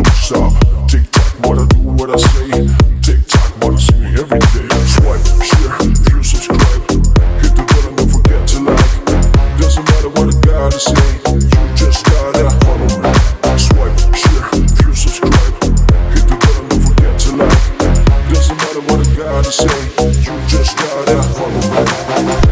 don't stop. Tick tock, what I do, what I say. Tick tock, wanna see me every day. Swipe, share, view, subscribe. Hit the bell and don't forget to like. Doesn't matter what I gotta say, you just gotta follow me. Swipe, share, view, subscribe. Hit the bell and don't forget to like. Doesn't matter what I gotta say, you just gotta follow me.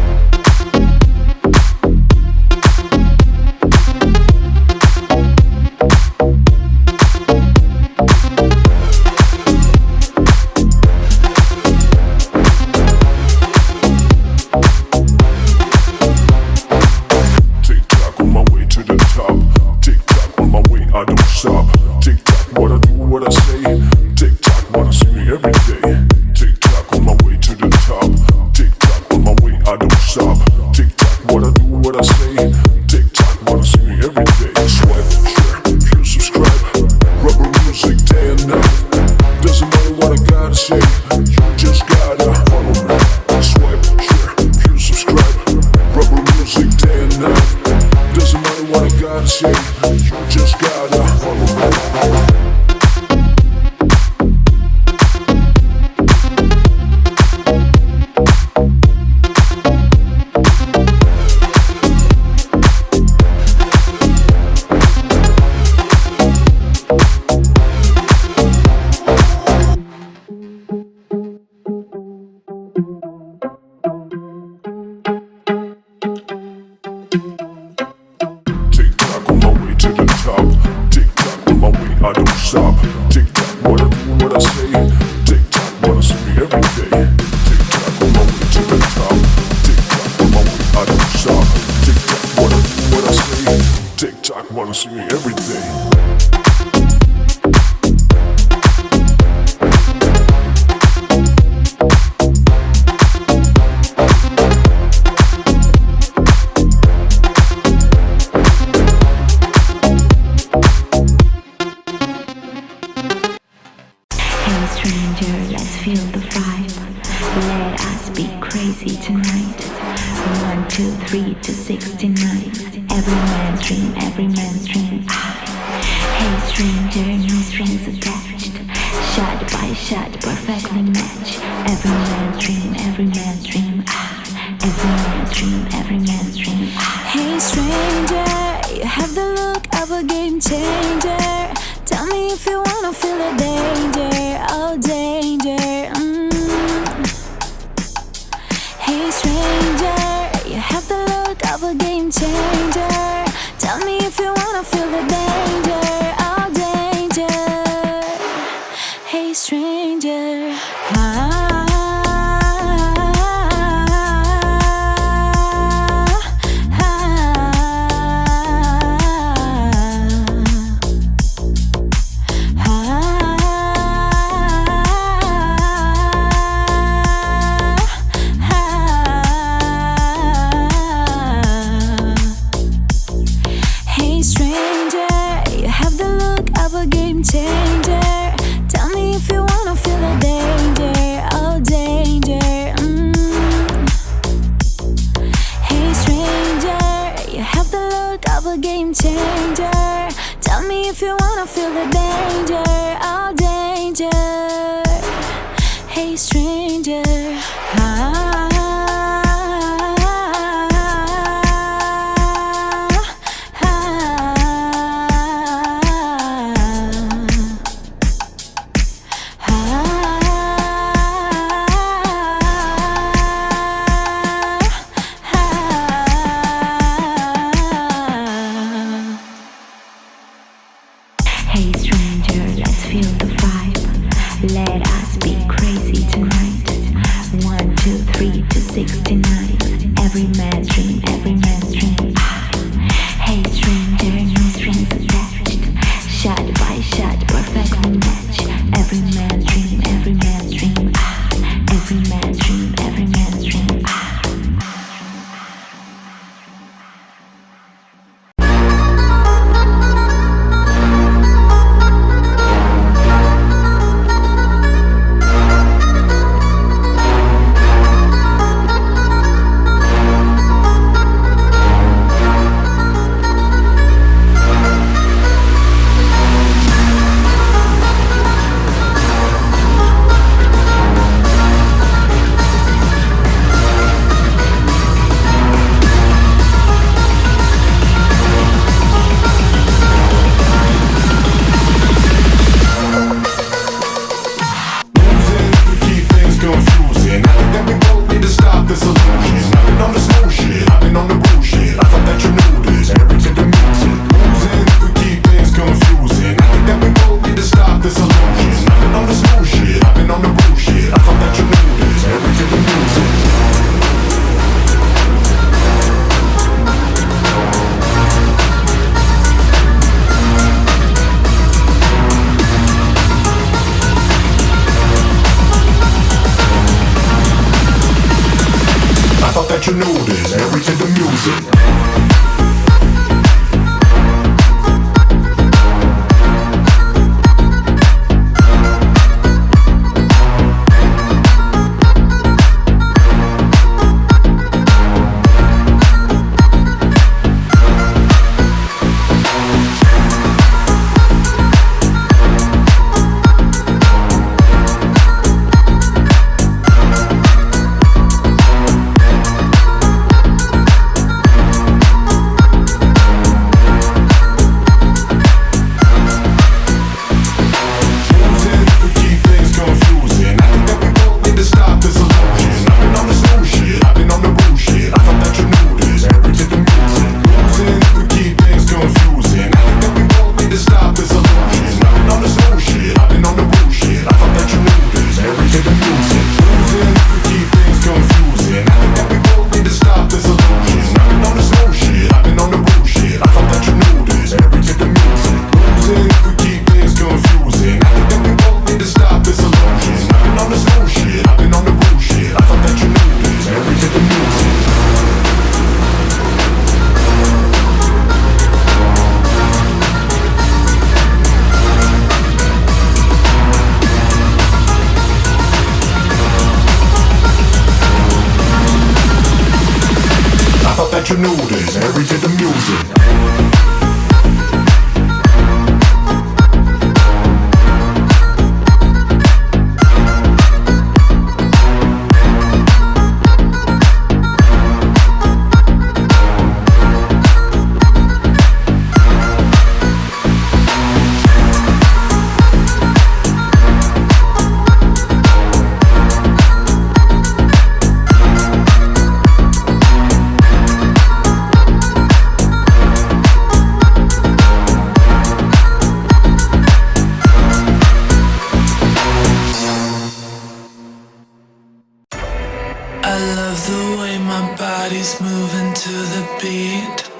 you notice everything the music. You notice everything the music. I love the way my body's moving to the beat.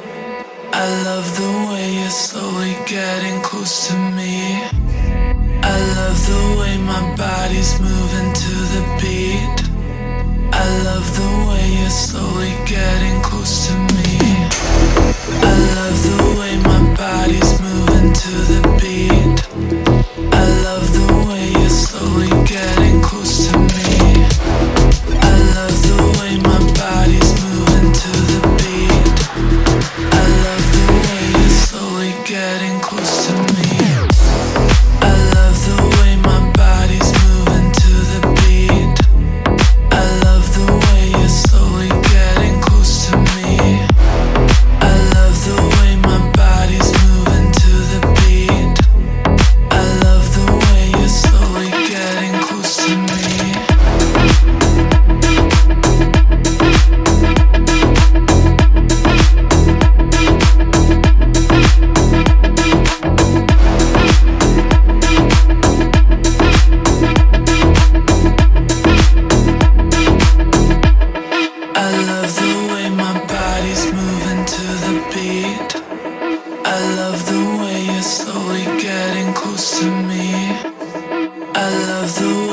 I love the way you're slowly getting close to me. I love the way my body's moving to the beat. I love the way you're slowly getting close to me. I love the way my body's moving to the beat. I love the way you're slowly getting close to me. I love the way my body's moving to the beat. I love the way you're slowly getting close to me. I love the way my body's moving to the beat. I love the way you're slowly getting close to me. I love the way my body's moving to the beat. I love the way you're slowly getting close to me. I love the way my body's moving to the beat. I love the way you're slowly getting close to me. I love the